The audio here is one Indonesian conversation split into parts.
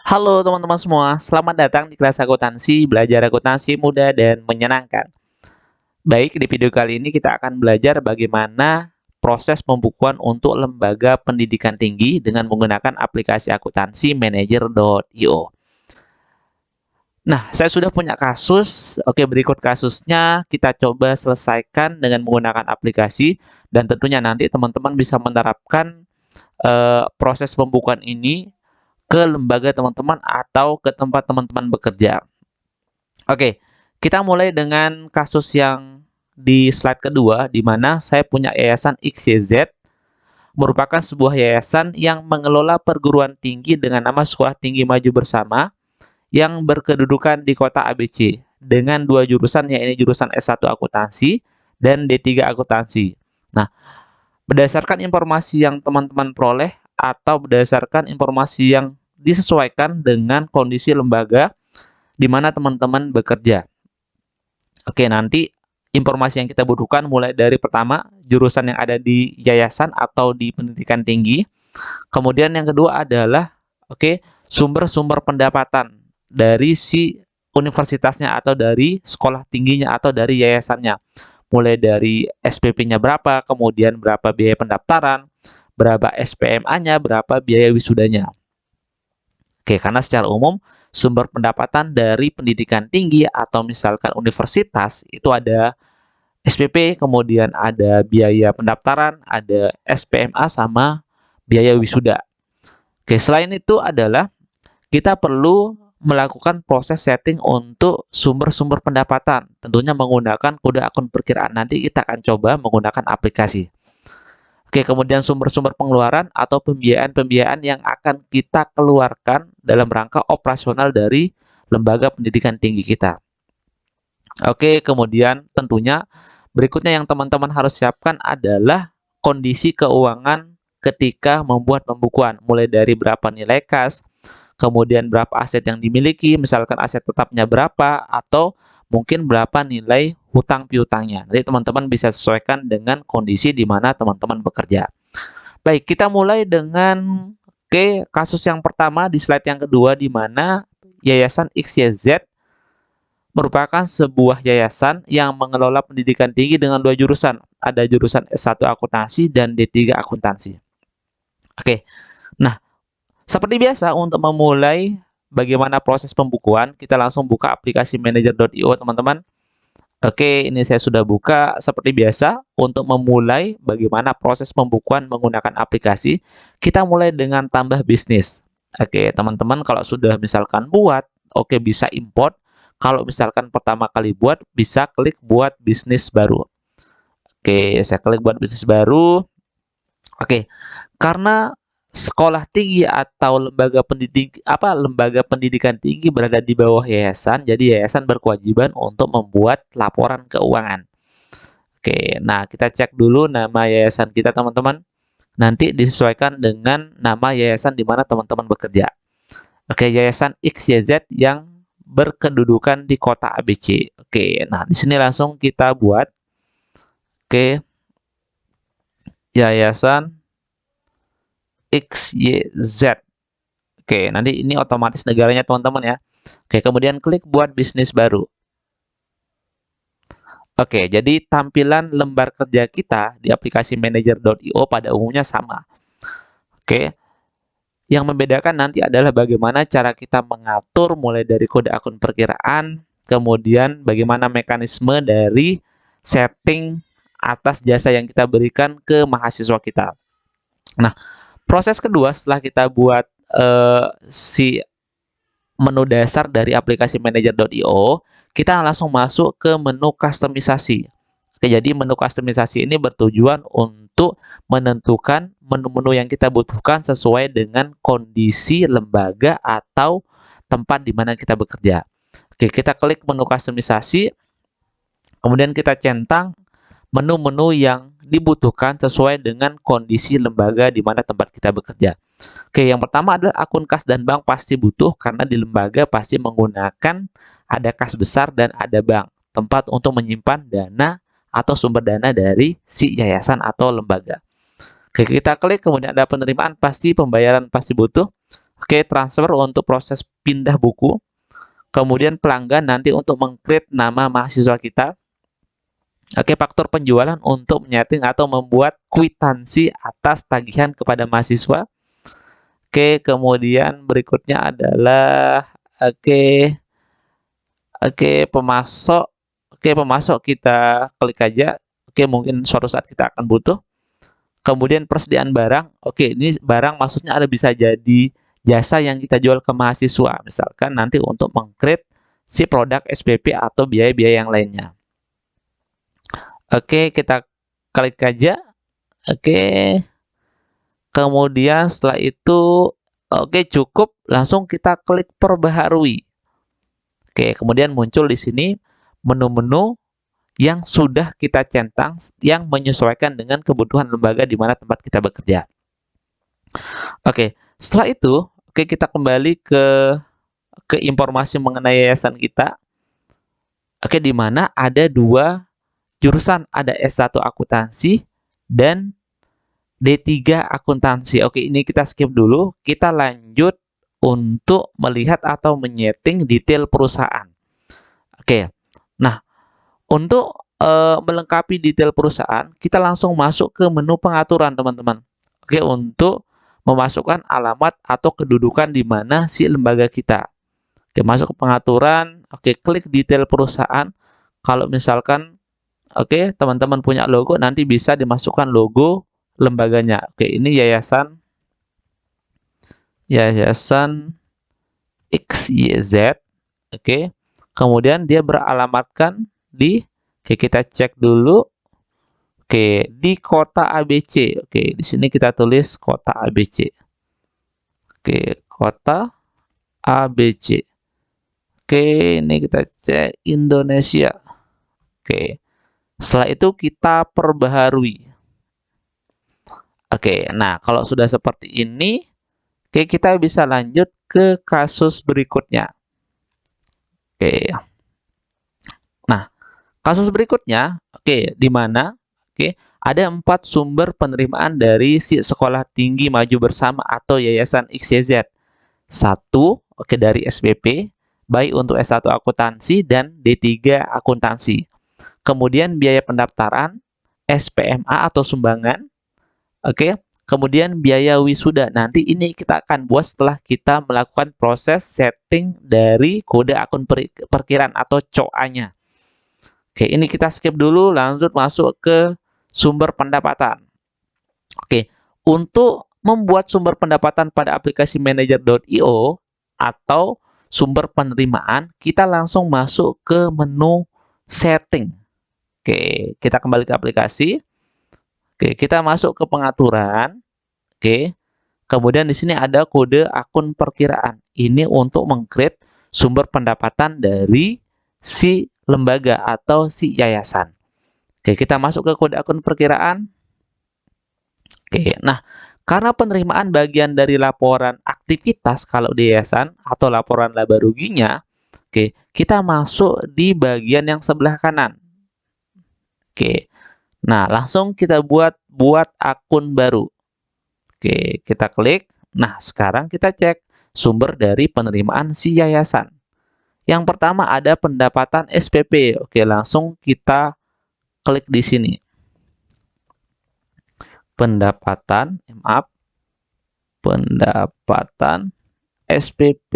Halo teman-teman semua, selamat datang di kelas akuntansi, belajar akuntansi mudah dan menyenangkan. Baik, di video kali ini kita akan belajar bagaimana proses pembukuan untuk lembaga pendidikan tinggi dengan menggunakan aplikasi akuntansi manager.io. Nah, saya sudah punya kasus. Oke, berikut kasusnya kita coba selesaikan dengan menggunakan aplikasi dan tentunya nanti teman-teman bisa menerapkan proses pembukuan ini ke lembaga teman-teman atau ke tempat teman-teman bekerja. Oke, kita mulai dengan kasus yang di slide kedua, di mana saya punya yayasan XYZ, merupakan sebuah yayasan yang mengelola perguruan tinggi dengan nama Sekolah Tinggi Maju Bersama, yang berkedudukan di kota ABC, dengan dua jurusan, yaitu jurusan S1 Akuntansi dan D3 Akuntansi. Nah, berdasarkan informasi yang teman-teman peroleh, atau berdasarkan informasi yang disesuaikan dengan kondisi lembaga di mana teman-teman bekerja. Oke, nanti informasi yang kita butuhkan mulai dari pertama, jurusan yang ada di yayasan atau di pendidikan tinggi. Kemudian yang kedua adalah, sumber-sumber pendapatan dari si universitasnya atau dari sekolah tingginya atau dari yayasannya. Mulai dari SPP-nya berapa, kemudian berapa biaya pendaftaran, berapa SPMA-nya, berapa biaya wisudanya. Oke, karena secara umum sumber pendapatan dari pendidikan tinggi atau misalkan universitas itu ada SPP, kemudian ada biaya pendaftaran, ada SPMA sama biaya wisuda. Oke, selain itu adalah kita perlu melakukan proses setting untuk sumber-sumber pendapatan, tentunya menggunakan kode akun perkiraan. Nanti kita akan coba menggunakan aplikasi. Oke, kemudian sumber-sumber pengeluaran atau pembiayaan-pembiayaan yang akan kita keluarkan dalam rangka operasional dari lembaga pendidikan tinggi kita. Oke, kemudian tentunya berikutnya yang teman-teman harus siapkan adalah kondisi keuangan ketika membuat pembukuan, mulai dari berapa nilai kas, kemudian berapa aset yang dimiliki, misalkan aset tetapnya berapa, atau mungkin berapa nilai hutang piutangnya. Nanti teman-teman bisa sesuaikan dengan kondisi di mana teman-teman bekerja. Baik, kita mulai dengan kasus yang pertama di slide yang kedua, di mana Yayasan XYZ merupakan sebuah yayasan yang mengelola pendidikan tinggi dengan dua jurusan. Ada jurusan S1 Akuntansi dan D3 Akuntansi. Oke, nah seperti biasa untuk memulai bagaimana proses pembukuan, kita langsung buka aplikasi manager.io teman-teman. Oke, ini saya sudah buka. Seperti biasa, untuk memulai bagaimana proses pembukuan menggunakan aplikasi, kita mulai dengan tambah bisnis. Oke, teman-teman kalau sudah misalkan buat, bisa import. Kalau misalkan pertama kali buat, bisa klik buat bisnis baru. Oke, saya klik buat bisnis baru. Oke, karena sekolah tinggi atau lembaga pendidikan tinggi berada di bawah yayasan, jadi yayasan berkewajiban untuk membuat laporan keuangan. Oke, nah kita cek dulu nama yayasan kita teman-teman. Nanti disesuaikan dengan nama yayasan di mana teman-teman bekerja. Oke, Yayasan XYZ yang berkedudukan di kota ABC. Oke, nah di sini langsung kita buat. Oke, Yayasan XYZ. Oke, nanti ini otomatis negaranya teman-teman ya. Oke, kemudian klik buat bisnis baru. Oke, jadi tampilan lembar kerja kita di aplikasi manager.io pada umumnya sama. Oke, yang membedakan nanti adalah bagaimana cara kita mengatur mulai dari kode akun perkiraan, kemudian bagaimana mekanisme dari setting atas jasa yang kita berikan ke mahasiswa kita. Nah, proses kedua setelah kita buat si menu dasar dari aplikasi manager.io, kita langsung masuk ke menu kustomisasi. Oke, jadi menu kustomisasi ini bertujuan untuk menentukan menu-menu yang kita butuhkan sesuai dengan kondisi lembaga atau tempat di mana kita bekerja. Oke, kita klik menu kustomisasi, kemudian kita centang menu-menu yang dibutuhkan sesuai dengan kondisi lembaga di mana tempat kita bekerja. Oke, yang pertama adalah akun kas dan bank pasti butuh karena di lembaga pasti menggunakan ada kas besar dan ada bank, tempat untuk menyimpan dana atau sumber dana dari si yayasan atau lembaga. Oke, kita klik kemudian ada penerimaan pasti, pembayaran pasti butuh. Oke, transfer untuk proses pindah buku. Kemudian pelanggan nanti untuk meng-create nama mahasiswa kita. Oke, faktur penjualan untuk menyeting atau membuat kwitansi atas tagihan kepada mahasiswa. Oke, kemudian berikutnya adalah oke, pemasok. Oke, pemasok kita klik aja. Oke, mungkin suatu saat kita akan butuh. Kemudian persediaan barang. Oke, ini barang maksudnya ada bisa jadi jasa yang kita jual ke mahasiswa. Misalkan nanti untuk meng-create si produk SPP atau biaya-biaya yang lainnya. Oke, kita klik aja. Oke. Kemudian setelah itu oke cukup, langsung kita klik perbaharui. Oke, kemudian muncul di sini menu-menu yang sudah kita centang yang menyesuaikan dengan kebutuhan lembaga di mana tempat kita bekerja. Oke, setelah itu oke kita kembali ke informasi mengenai yayasan kita. Oke, di mana ada dua jurusan, ada S1 akuntansi dan D3 akuntansi. Oke, ini kita skip dulu. Kita lanjut untuk melihat atau menyeting detail perusahaan. Oke, nah untuk melengkapi detail perusahaan, kita langsung masuk ke menu pengaturan, teman-teman. Oke, untuk memasukkan alamat atau kedudukan di mana si lembaga kita. Oke, masuk ke pengaturan. Oke, klik detail perusahaan. Kalau misalkan oke, teman-teman punya logo, nanti bisa dimasukkan logo lembaganya. Oke, ini yayasan XYZ. Oke, kemudian dia beralamatkan di, oke kita cek dulu. Oke, di kota ABC. Oke, di sini kita tulis kota ABC. Oke, kota ABC. Oke, ini kita cek Indonesia. Oke, setelah itu kita perbaharui. Oke, nah kalau sudah seperti ini, oke kita bisa lanjut ke kasus berikutnya. Oke, nah kasus berikutnya, oke di mana, oke ada 4 sumber penerimaan dari si sekolah tinggi maju bersama atau yayasan XYZ. 1, oke dari SPP, baik untuk S1 akuntansi dan D3 akuntansi. Kemudian biaya pendaftaran, SPMA atau sumbangan. Oke, kemudian biaya wisuda. Nanti ini kita akan buat setelah kita melakukan proses setting dari kode akun perkiraan atau COA-nya. Oke, ini kita skip dulu, lanjut masuk ke sumber pendapatan. Oke, untuk membuat sumber pendapatan pada aplikasi manager.io atau sumber penerimaan, kita langsung masuk ke menu setting. Oke, kita kembali ke aplikasi. Oke, kita masuk ke pengaturan. Oke. Kemudian di sini ada kode akun perkiraan. Ini untuk meng-create sumber pendapatan dari si lembaga atau si yayasan. Oke, kita masuk ke kode akun perkiraan. Oke, nah karena penerimaan bagian dari laporan aktivitas kalau di yayasan atau laporan laba ruginya, oke, kita masuk di bagian yang sebelah kanan. Oke. Nah, langsung kita buat akun baru. Oke, kita klik. Nah, sekarang kita cek sumber dari penerimaan si yayasan. Yang pertama ada pendapatan SPP. Oke, langsung kita klik di sini. Pendapatan SPP.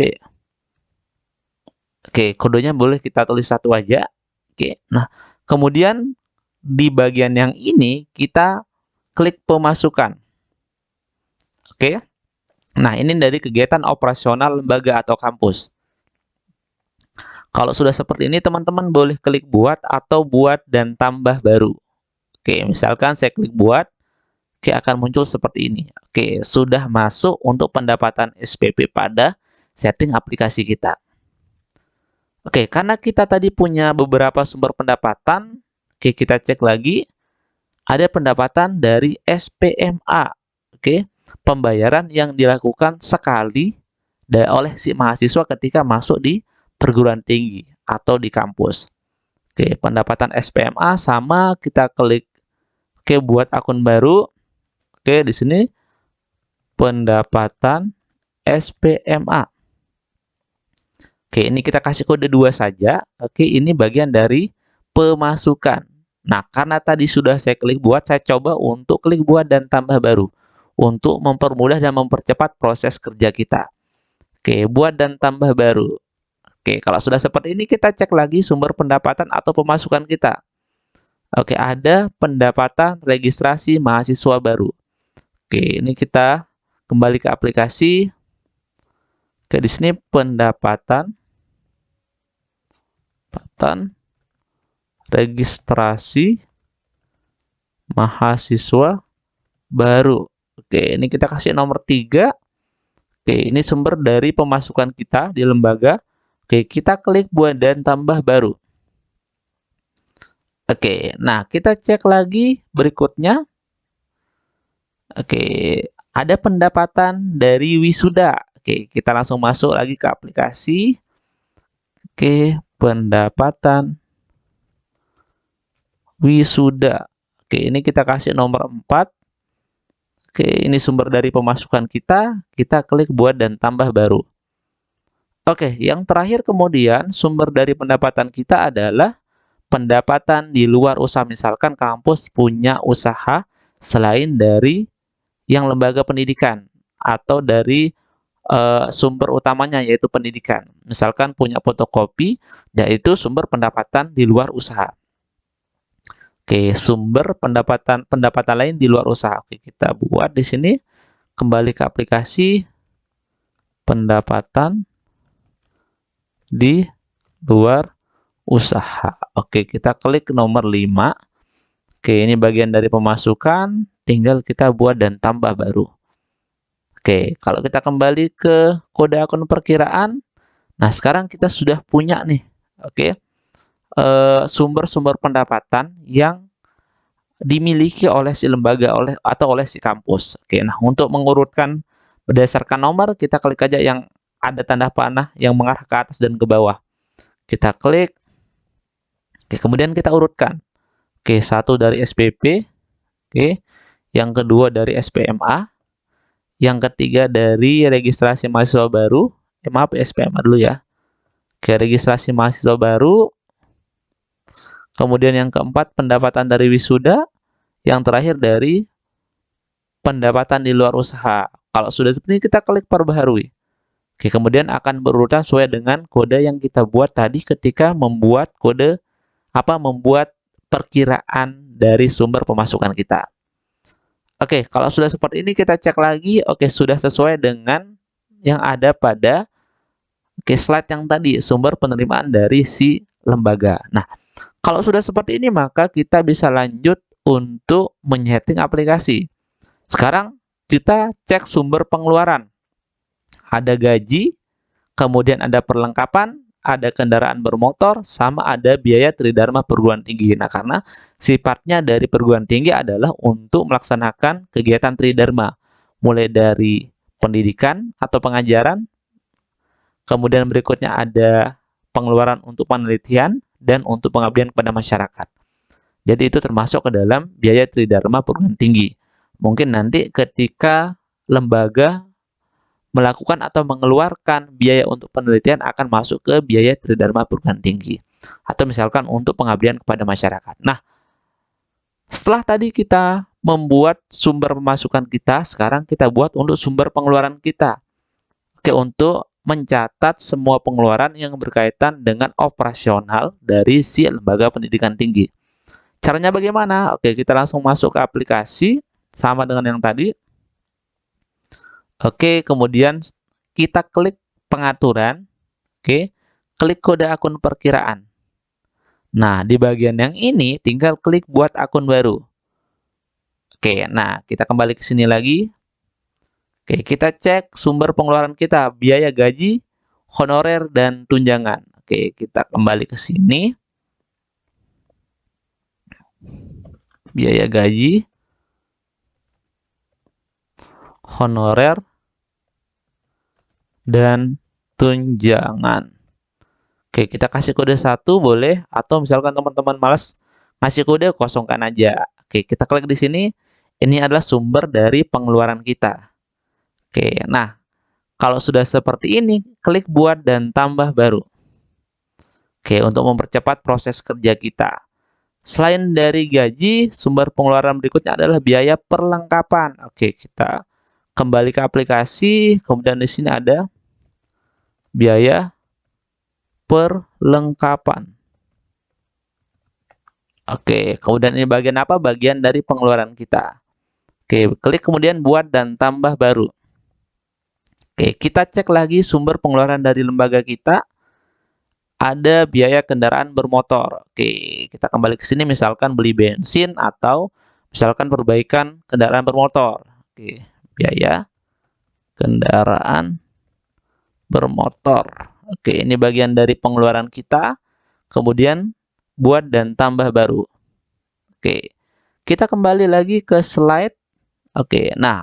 Oke, kodenya boleh kita tulis satu aja. Oke, nah kemudian di bagian yang ini kita klik pemasukan. Oke. Nah, ini dari kegiatan operasional lembaga atau kampus. Kalau sudah seperti ini, teman-teman boleh klik buat atau buat dan tambah baru. Oke, misalkan saya klik buat, oke akan muncul seperti ini. Oke, sudah masuk untuk pendapatan SPP pada setting aplikasi kita. Oke, karena kita tadi punya beberapa sumber pendapatan, oke, kita cek lagi. Ada pendapatan dari SPMA. Oke, pembayaran yang dilakukan sekali oleh si mahasiswa ketika masuk di perguruan tinggi atau di kampus. Oke, pendapatan SPMA sama, kita klik oke buat akun baru. Oke, di sini pendapatan SPMA. Oke, ini kita kasih kode 2 saja. Oke, ini bagian dari pemasukan. Nah, karena tadi sudah saya klik buat, saya coba untuk klik buat dan tambah baru. Untuk mempermudah dan mempercepat proses kerja kita. Oke, buat dan tambah baru. Oke, kalau sudah seperti ini, kita cek lagi sumber pendapatan atau pemasukan kita. Oke, ada pendapatan registrasi mahasiswa baru. Oke, ini kita kembali ke aplikasi. Oke, di sini pendapatan registrasi mahasiswa baru. Oke, ini kita kasih nomor 3. Oke, ini sumber dari pemasukan kita di lembaga. Oke, kita klik buat dan tambah baru. Oke, nah kita cek lagi berikutnya. Oke, ada pendapatan dari wisuda. Oke, kita langsung masuk lagi ke aplikasi. Oke, pendapatan wisuda. Oke, ini kita kasih nomor 4. Oke, ini sumber dari pemasukan kita. Kita klik buat dan tambah baru. Oke, yang terakhir kemudian sumber dari pendapatan kita adalah pendapatan di luar usaha. Misalkan kampus punya usaha selain dari yang lembaga pendidikan atau dari sumber utamanya yaitu pendidikan. Misalkan punya fotokopi, yaitu sumber pendapatan di luar usaha. Oke, sumber pendapatan lain di luar usaha. Oke, kita buat di sini. Kembali ke aplikasi pendapatan di luar usaha. Oke, kita klik nomor 5. Oke, ini bagian dari pemasukan. Tinggal kita buat dan tambah baru. Oke, kalau kita kembali ke kode akun perkiraan, nah sekarang kita sudah punya nih, oke, sumber-sumber pendapatan yang dimiliki oleh si lembaga atau oleh si kampus. Oke, nah untuk mengurutkan berdasarkan nomor, kita klik aja yang ada tanda panah yang mengarah ke atas dan ke bawah. Kita klik. Oke, kemudian kita urutkan. Oke, 1 dari SPP. Oke, yang kedua dari SPMA. Yang ketiga dari registrasi mahasiswa baru. Maaf, SPMA dulu ya. Oke, registrasi mahasiswa baru. Kemudian yang keempat, pendapatan dari wisuda. Yang terakhir dari pendapatan di luar usaha. Kalau sudah seperti ini, kita klik perbaharui. Oke, kemudian akan berurutan sesuai dengan kode yang kita buat tadi ketika membuat membuat perkiraan dari sumber pemasukan kita. Oke, kalau sudah seperti ini, kita cek lagi. Oke, sudah sesuai dengan yang ada pada slide yang tadi, sumber penerimaan dari si lembaga. Nah, kalau sudah seperti ini, maka kita bisa lanjut untuk menyeting aplikasi. Sekarang kita cek sumber pengeluaran. Ada gaji, kemudian ada perlengkapan, ada kendaraan bermotor, sama ada biaya tridharma perguruan tinggi. Nah, karena sifatnya dari perguruan tinggi adalah untuk melaksanakan kegiatan tridharma, mulai dari pendidikan atau pengajaran, kemudian berikutnya ada pengeluaran untuk penelitian, dan untuk pengabdian kepada masyarakat. Jadi itu termasuk ke dalam biaya tridharma perguruan tinggi. Mungkin nanti ketika lembaga melakukan atau mengeluarkan biaya untuk penelitian akan masuk ke biaya tridharma perguruan tinggi. Atau misalkan untuk pengabdian kepada masyarakat. Nah, setelah tadi kita membuat sumber pemasukan kita, sekarang kita buat untuk sumber pengeluaran kita. Oke, untuk mencatat semua pengeluaran yang berkaitan dengan operasional dari si lembaga pendidikan tinggi. Caranya bagaimana? Oke, kita langsung masuk ke aplikasi, sama dengan yang tadi. Oke, kemudian kita klik pengaturan. Oke, klik kode akun perkiraan. Nah, di bagian yang ini tinggal klik buat akun baru. Oke, nah kita kembali ke sini lagi. Oke, kita cek sumber pengeluaran kita, biaya gaji, honorer, dan tunjangan. Oke, kita kembali ke sini. Biaya gaji, honorer, dan tunjangan. Oke, kita kasih kode 1 boleh, atau misalkan teman-teman malas ngasih kode, kosongkan aja. Oke, kita klik di sini. Ini adalah sumber dari pengeluaran kita. Oke, nah Kalau sudah seperti ini, klik buat dan tambah baru. Oke, untuk mempercepat proses kerja kita. Selain dari gaji, sumber pengeluaran berikutnya adalah biaya perlengkapan. Oke, kita kembali ke aplikasi, kemudian di sini ada biaya perlengkapan. Oke, kemudian ini bagian apa? Bagian dari pengeluaran kita. Oke, klik kemudian buat dan tambah baru. Oke, kita cek lagi sumber pengeluaran dari lembaga kita. Ada biaya kendaraan bermotor. Oke, kita kembali ke sini misalkan beli bensin atau misalkan perbaikan kendaraan bermotor. Oke, biaya kendaraan bermotor. Oke, ini bagian dari pengeluaran kita. Kemudian buat dan tambah baru. Oke, kita kembali lagi ke slide. Oke, nah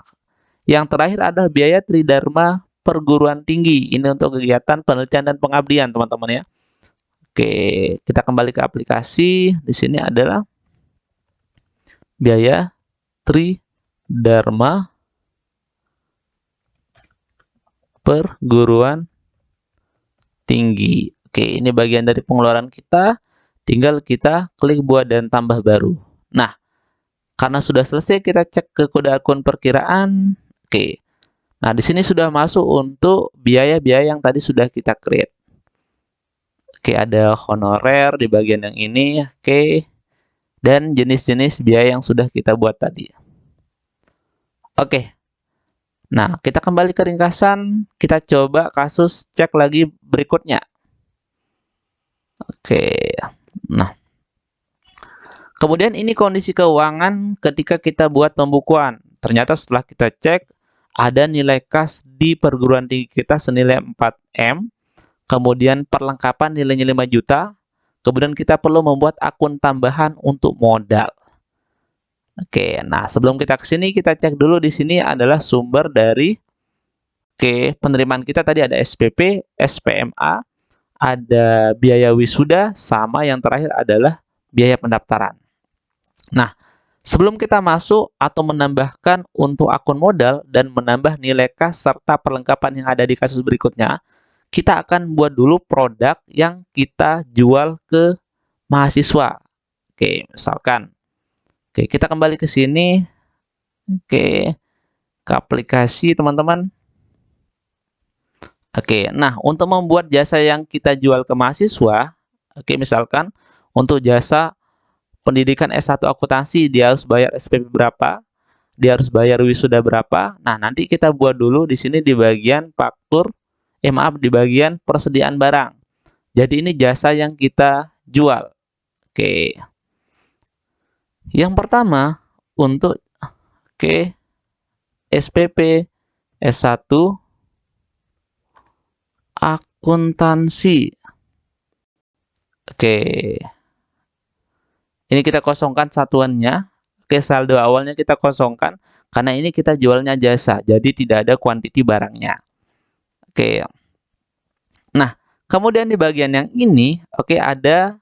yang terakhir adalah biaya Tridharma perguruan tinggi. Ini untuk kegiatan penelitian dan pengabdian, teman-teman ya. Oke, kita kembali ke aplikasi. Di sini adalah biaya Tridharma perguruan tinggi. Oke, ini bagian dari pengeluaran kita. Tinggal kita klik buat dan tambah baru. Nah, karena sudah selesai, kita cek ke kode akun perkiraan. Oke, nah di sini sudah masuk untuk biaya-biaya yang tadi sudah kita create. Oke, ada honorer di bagian yang ini. Oke, dan jenis-jenis biaya yang sudah kita buat tadi. Oke, nah kita kembali ke ringkasan. Kita coba kasus cek lagi berikutnya. Oke, nah kemudian ini kondisi keuangan ketika kita buat pembukuan. Ternyata setelah kita cek, ada nilai kas di perguruan tinggi kita senilai 4M. Kemudian perlengkapan nilainya 5 juta. Kemudian kita perlu membuat akun tambahan untuk modal. Oke, nah sebelum kita ke sini, kita cek dulu di sini adalah sumber dari penerimaan kita tadi ada SPP, SPMA, ada biaya wisuda, sama yang terakhir adalah biaya pendaftaran. Nah, sebelum kita masuk atau menambahkan untuk akun modal dan menambah nilai kas serta perlengkapan yang ada di kasus berikutnya, kita akan buat dulu produk yang kita jual ke mahasiswa. Oke, misalkan. Oke, kita kembali ke sini. Oke, ke aplikasi teman-teman. Oke, nah untuk membuat jasa yang kita jual ke mahasiswa, oke misalkan untuk jasa pendidikan S1 akuntansi dia harus bayar SPP berapa, dia harus bayar wisuda berapa. Nah, nanti kita buat dulu di sini di bagian faktur, di bagian persediaan barang. Jadi ini jasa yang kita jual. Oke. Yang pertama untuk SPP S1 akuntansi. Oke. Ini kita kosongkan satuannya. Oke, saldo awalnya kita kosongkan karena ini kita jualnya jasa, jadi tidak ada kuantiti barangnya. Oke. Nah, kemudian di bagian yang ini, ada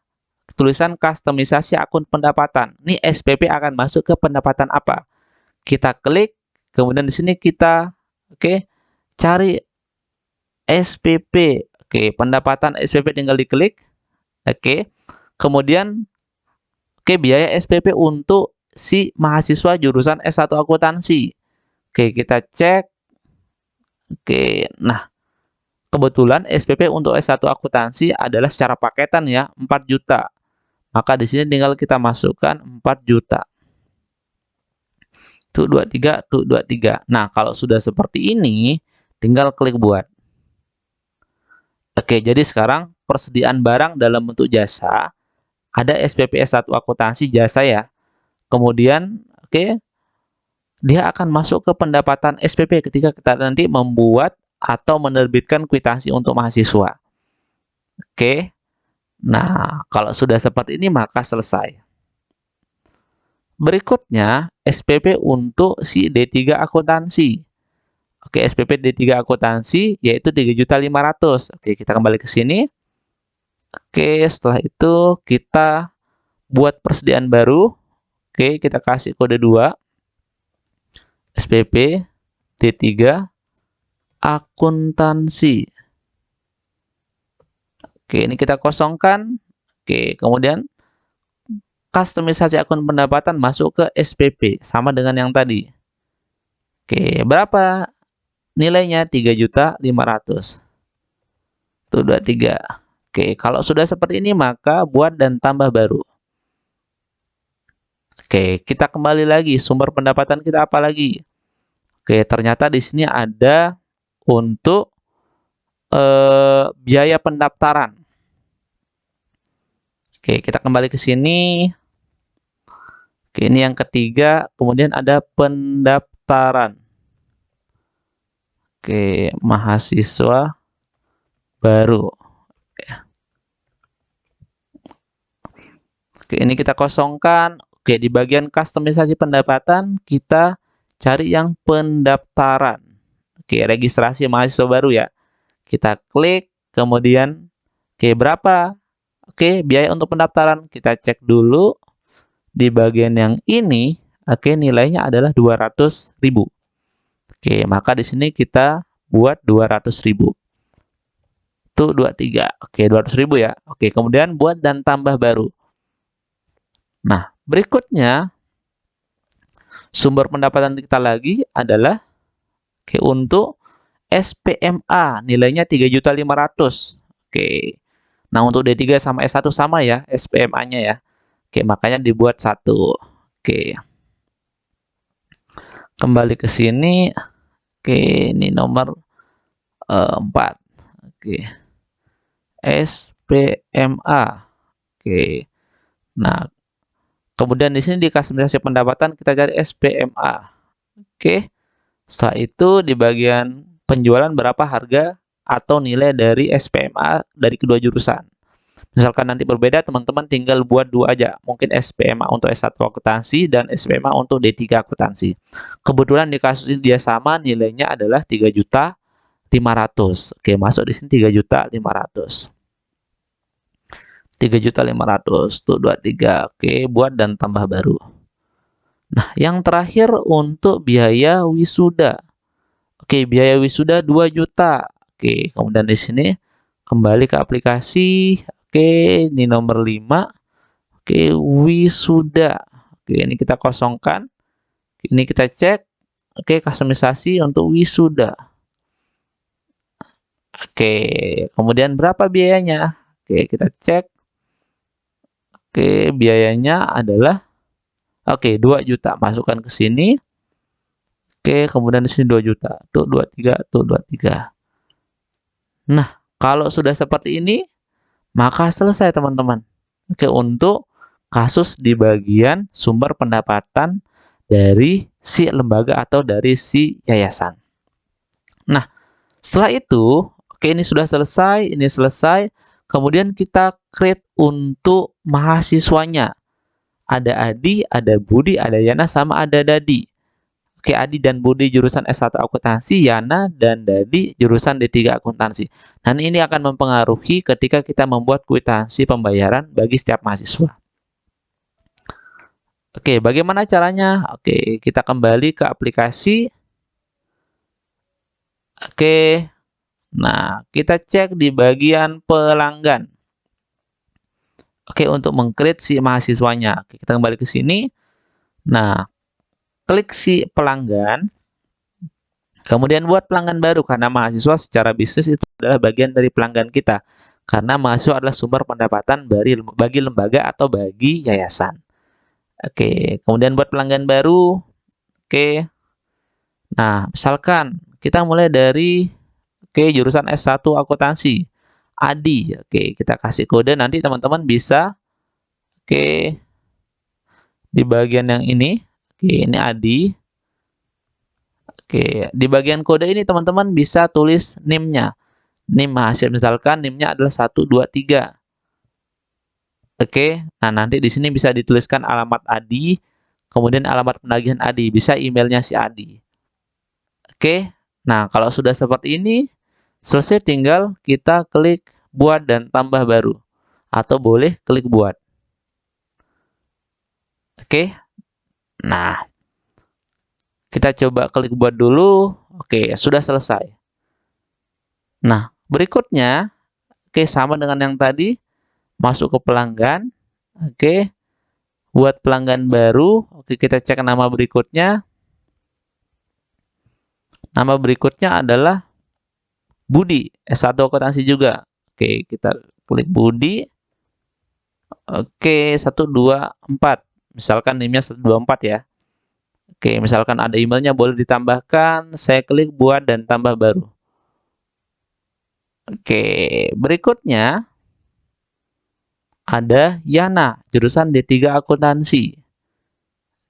tulisan kustomisasi akun pendapatan. Ini SPP akan masuk ke pendapatan apa? Kita klik, kemudian di sini kita cari SPP. Pendapatan SPP tinggal diklik. Kemudian biaya SPP untuk si mahasiswa jurusan S1 akuntansi. Kita cek. Nah, kebetulan SPP untuk S1 akuntansi adalah secara paketan ya, 4 juta. Maka di sini tinggal kita masukkan 4 juta. Tuh 23, tuh 23. Nah, kalau sudah seperti ini, tinggal klik buat. Jadi sekarang persediaan barang dalam bentuk jasa, ada SPP S1 akuntansi jasa ya. Kemudian, dia akan masuk ke pendapatan SPP ketika kita nanti membuat atau menerbitkan kwitansi untuk mahasiswa. Nah, kalau sudah seperti ini maka selesai. Berikutnya, SPP untuk si D3 akuntansi. SPP D3 akuntansi yaitu 3.500.000. Kita kembali ke sini. Setelah itu kita buat persediaan baru. Kita kasih kode 2. SPP D3 akuntansi. Oke, ini kita kosongkan. Oke, kemudian kustomisasi akun pendapatan masuk ke SPP, sama dengan yang tadi. Oke, berapa nilainya? 3.500.000. Tuh 23. Oke, kalau sudah seperti ini maka buat dan tambah baru. Oke, kita kembali lagi, sumber pendapatan kita apa lagi? Oke, ternyata di sini ada untuk biaya pendaftaran. Oke, kita kembali ke sini. Oke, ini yang ketiga, kemudian ada pendaftaran. Oke, mahasiswa baru. Oke, ini kita kosongkan. Oke, di bagian kustomisasi pendapatan, kita cari yang pendaftaran. Oke, registrasi mahasiswa baru ya. Kita klik, kemudian, oke, berapa? Oke, biaya untuk pendaftaran. Kita cek dulu. Di bagian yang ini, oke, nilainya adalah 200.000. Oke, maka di sini kita buat 200.000. Itu 23. Oke, 200.000 ya. Oke, kemudian buat dan tambah baru. Nah, berikutnya sumber pendapatan kita lagi adalah oke, untuk SPMA nilainya 3.500.000. Oke. Nah, untuk D3 sama S1 sama ya SPMA-nya ya. Oke, makanya dibuat 1. Oke. Kembali ke sini. Oke, ini nomor 4. Oke. SPMA. Oke. Nah, kemudian di sini di kustomisasi pendapatan kita cari SPMA. Oke. Setelah itu di bagian penjualan berapa harga atau nilai dari SPMA dari kedua jurusan. Misalkan nanti berbeda, teman-teman tinggal buat 2 aja. Mungkin SPMA untuk S1 akuntansi dan SPMA untuk D3 akuntansi. Kebetulan di kasus ini dia sama, nilainya adalah 3.500.000. Oke, masuk di sini 3.500.000. 3.500.000 tuh 23. Oke, buat dan tambah baru. Nah, yang terakhir untuk biaya wisuda. Oke, biaya wisuda 2 juta. Oke, kemudian di sini kembali ke aplikasi. Oke, ini nomor 5. Oke, wisuda. Oke, ini kita kosongkan. Ini kita cek. Oke, kustomisasi untuk wisuda. Oke, kemudian berapa biayanya? Oke, kita cek. Oke, biayanya adalah 2 juta. Masukkan ke sini. Oke, kemudian di sini 2 juta. Tuh 23, tuh 23. Nah, kalau sudah seperti ini, maka selesai teman-teman. Oke, untuk kasus di bagian sumber pendapatan dari si lembaga atau dari si yayasan. Nah, setelah itu, oke, ini sudah selesai, ini selesai. Kemudian kita create untuk mahasiswanya. Ada Adi, ada Budi, ada Yana, sama ada Dadi. Oke, Adi dan Budi jurusan S1 akuntansi, Yana dan Dadi jurusan D3 akuntansi. Dan ini akan mempengaruhi ketika kita membuat kwitansi pembayaran bagi setiap mahasiswa. Oke, bagaimana caranya? Oke, kita kembali ke aplikasi. Oke, nah kita cek di bagian pelanggan. Oke, untuk meng-create si mahasiswanya. Oke, kita kembali ke sini. Nah, klik si pelanggan. Kemudian buat pelanggan baru, karena mahasiswa secara bisnis itu adalah bagian dari pelanggan kita. Karena mahasiswa adalah sumber pendapatan bagi lembaga atau bagi yayasan. Oke, kemudian buat pelanggan baru. Oke. Nah, misalkan kita mulai dari jurusan S1 akuntansi. Adi. Oke, kita kasih kode, nanti teman-teman bisa di bagian yang ini. Oke, ini Adi. Oke, di bagian kode ini teman-teman bisa tulis NIM-nya. NIM mahasiswa, misalkan NIM-nya adalah 123. Oke, nah nanti di sini bisa dituliskan alamat Adi, kemudian alamat penagihan Adi, bisa emailnya si Adi. Oke, nah kalau sudah seperti ini, selesai, tinggal kita klik buat dan tambah baru. Atau boleh klik buat. Oke, nah kita coba klik buat dulu. Oke, sudah selesai. Nah, berikutnya, oke, sama dengan yang tadi, masuk ke pelanggan, oke, buat pelanggan baru, oke, kita cek nama berikutnya. Nama berikutnya adalah Budi, S1 akuntansi juga. Oke, kita klik Budi. Oke, 124. Misalkan NIM-nya 124 ya. Oke, misalkan ada emailnya boleh ditambahkan, saya klik buat dan tambah baru. Oke, berikutnya ada Yana, jurusan D3 akuntansi.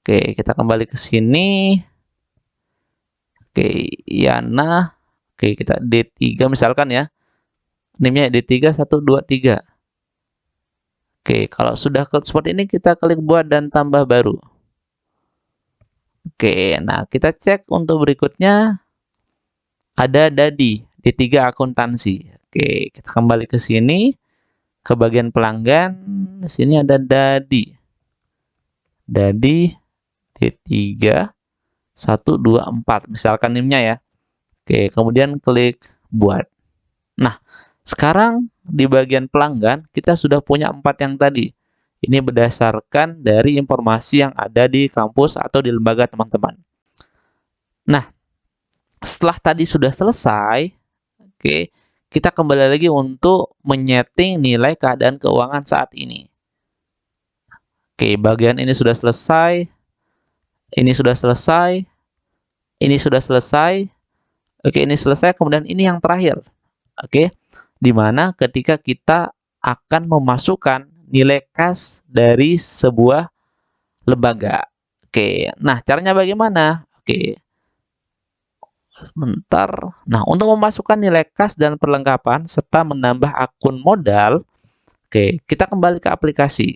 Oke, kita kembali ke sini. Oke, Yana. Oke, kita D3 misalkan ya. NIM-nya D3 123. Oke, kalau sudah seperti ini kita klik buat dan tambah baru. Oke, nah kita cek untuk berikutnya ada Dadi, D3 akuntansi. Oke, kita kembali ke sini, ke bagian pelanggan. Di sini ada Dadi. Dadi D3 124, misalkan NIM-nya ya. Oke, kemudian klik buat. Nah, sekarang di bagian pelanggan kita sudah punya 4 yang tadi. Ini berdasarkan dari informasi yang ada di kampus atau di lembaga teman-teman. Nah, setelah tadi sudah selesai, oke, kita kembali lagi untuk menyeting nilai keadaan keuangan saat ini. Oke, bagian ini sudah selesai, ini sudah selesai, ini sudah selesai, oke, ini selesai, kemudian ini yang terakhir. Oke, di mana ketika kita akan memasukkan nilai kas dari sebuah lembaga. Oke, nah caranya bagaimana? Oke, sebentar. Nah, untuk memasukkan nilai kas dan perlengkapan serta menambah akun modal, oke, kita kembali ke aplikasi.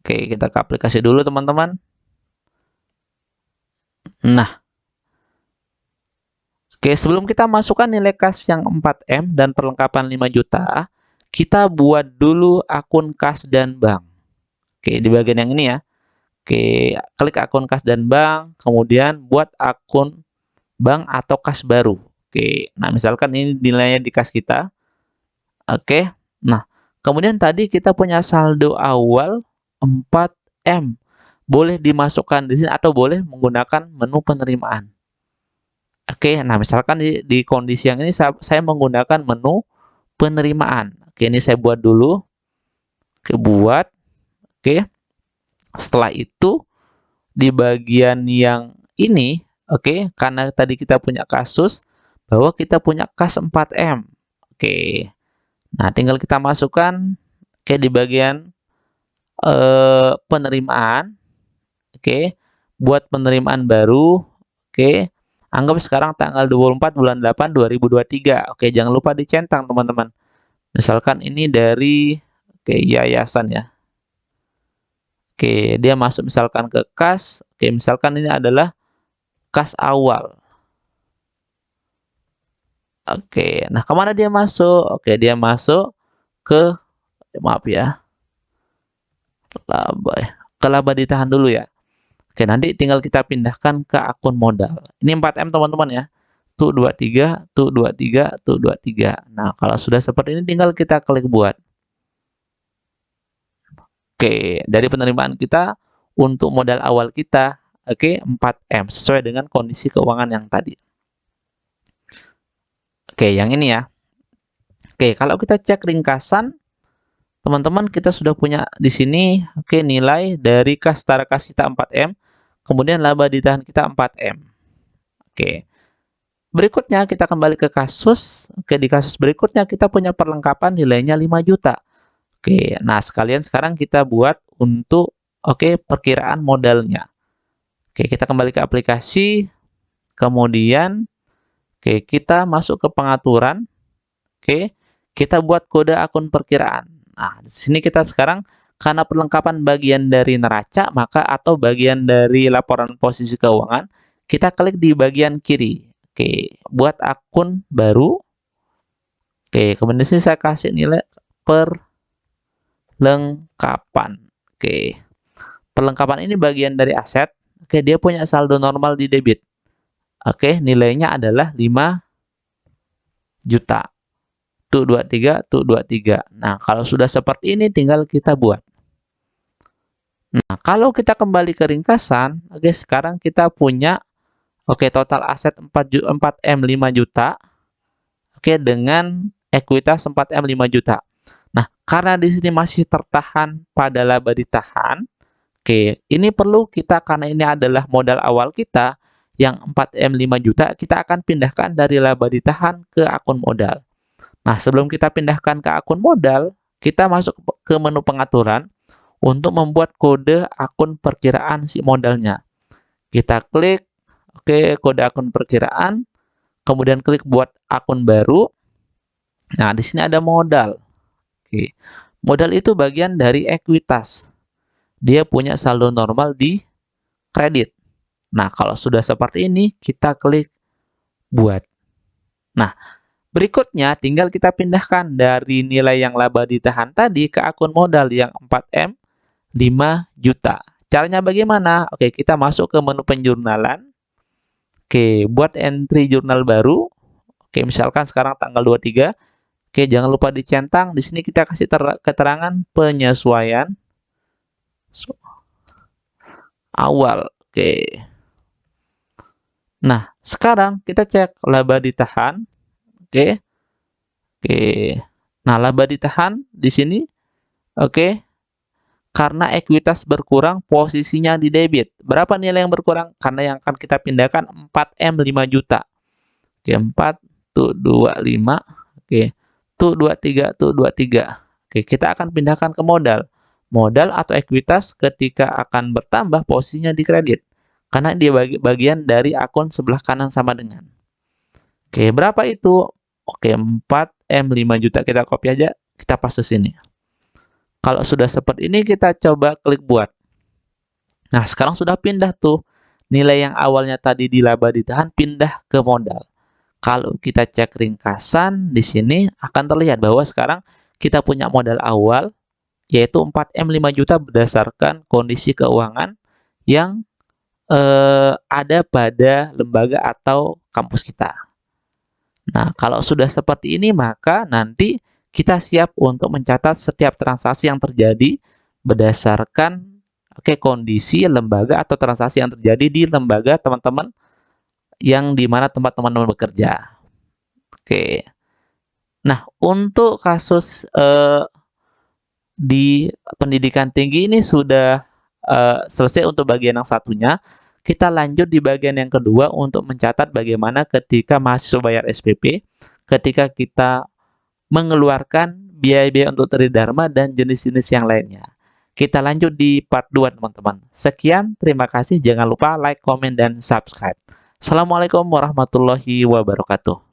Oke, kita ke aplikasi dulu teman-teman. Nah, oke, sebelum kita masukkan nilai kas yang 4M dan perlengkapan 5 juta, kita buat dulu akun kas dan bank. Oke, di bagian yang ini ya. Oke, klik akun kas dan bank, kemudian buat akun bank atau kas baru. Oke, nah misalkan ini nilainya di kas kita. Oke, nah kemudian tadi kita punya saldo awal 4M. Boleh dimasukkan di sini atau boleh menggunakan menu penerimaan. Oke, nah misalkan di kondisi yang ini saya menggunakan menu penerimaan. Oke, ini saya buat dulu. Oke, buat. Oke, setelah itu di bagian yang ini, oke, karena tadi kita punya kasus bahwa kita punya kas 4M. Oke, nah tinggal kita masukkan oke di bagian penerimaan. Oke, buat penerimaan baru. Oke, anggap sekarang tanggal 24 bulan 8 2023. Oke, jangan lupa dicentang teman-teman. Misalkan ini dari oke yayasan ya. Oke, dia masuk misalkan ke kas. Oke, misalkan ini adalah kas awal. Oke, nah kemana dia masuk? Oke, dia masuk ke, maaf ya, laba ya. Ke laba ditahan dulu ya. Oke, nanti tinggal kita pindahkan ke akun modal. Ini 4M teman-teman ya. Tuh 23, tuh 23, tuh 23. Nah, kalau sudah seperti ini tinggal kita klik buat. Oke, dari penerimaan kita untuk modal awal kita, oke, 4M sesuai dengan kondisi keuangan yang tadi. Oke, yang ini ya. Oke, kalau kita cek ringkasan, teman-teman kita sudah punya di sini, oke, nilai dari kas setara kas kita 4M, kemudian laba ditahan kita 4M. Oke. Berikutnya kita kembali ke kasus. Oke, di kasus berikutnya kita punya perlengkapan nilainya 5 juta. Oke, nah sekalian sekarang kita buat untuk oke perkiraan modalnya. Oke, kita kembali ke aplikasi, kemudian oke kita masuk ke pengaturan. Oke, kita buat kode akun perkiraan. Nah, di sini kita sekarang karena perlengkapan bagian dari neraca, maka atau bagian dari laporan posisi keuangan, kita klik di bagian kiri. Oke, buat akun baru. Oke, kemudian di sini saya kasih nilai perlengkapan. Oke, perlengkapan ini bagian dari aset. Oke, dia punya saldo normal di debit. Oke, nilainya adalah 5 juta. Tuh 23, tuh 23. Nah, kalau sudah seperti ini tinggal kita buat. Nah, kalau kita kembali ke ringkasan, oke, sekarang kita punya total aset 4M 5 juta. Oke, dengan ekuitas 4M 5 juta. Nah, karena di sini masih tertahan pada laba ditahan, oke, ini perlu kita karena ini adalah modal awal kita yang 4M 5 juta, kita akan pindahkan dari laba ditahan ke akun modal. Nah, sebelum kita pindahkan ke akun modal, kita masuk ke menu pengaturan untuk membuat kode akun perkiraan si modalnya. Kita klik, kode akun perkiraan, kemudian klik buat akun baru. Nah, di sini ada modal. Modal itu bagian dari ekuitas. Dia punya saldo normal di kredit. Nah, kalau sudah seperti ini, kita klik buat. Nah, berikutnya tinggal kita pindahkan dari nilai yang laba ditahan tadi ke akun modal yang 4M 5 juta. Caranya bagaimana? Oke, kita masuk ke menu penjurnalan. Oke, buat entry jurnal baru. Oke, misalkan sekarang tanggal 23. Oke, jangan lupa dicentang. Di sini kita kasih keterangan penyesuaian awal. Oke. Nah, sekarang kita cek laba ditahan. Oke. Oke. Nah, laba ditahan di sini. Oke. Karena ekuitas berkurang, posisinya di debit. Berapa nilai yang berkurang? Karena yang akan kita pindahkan 4M 5 juta. Oke, 4, tuh 25. Oke, tuh 23, tuh 23. Oke, kita akan pindahkan ke modal. Modal atau ekuitas ketika akan bertambah posisinya di kredit. Karena dia bagian dari akun sebelah kanan sama dengan. Oke, berapa itu? Oke, 4M 5 juta. Kita copy aja, kita paste sini. Kalau sudah seperti ini, kita coba klik buat. Nah, sekarang sudah pindah tuh. Nilai yang awalnya tadi di laba ditahan pindah ke modal. Kalau kita cek ringkasan, di sini akan terlihat bahwa sekarang kita punya modal awal, yaitu 4M 5 juta berdasarkan kondisi keuangan yang ada pada lembaga atau kampus kita. Nah, kalau sudah seperti ini, maka nanti kita siap untuk mencatat setiap transaksi yang terjadi berdasarkan kondisi lembaga atau transaksi yang terjadi di lembaga teman-teman yang dimana tempat teman-teman bekerja. Oke. Nah, untuk kasus di pendidikan tinggi ini sudah selesai untuk bagian yang satunya. Kita lanjut di bagian yang kedua untuk mencatat bagaimana ketika mahasiswa bayar SPP, ketika kita mengeluarkan biaya-biaya untuk tridharma dan jenis-jenis yang lainnya. Kita lanjut di part 2, teman-teman. Sekian, terima kasih. Jangan lupa like, komen, dan subscribe. Assalamualaikum warahmatullahi wabarakatuh.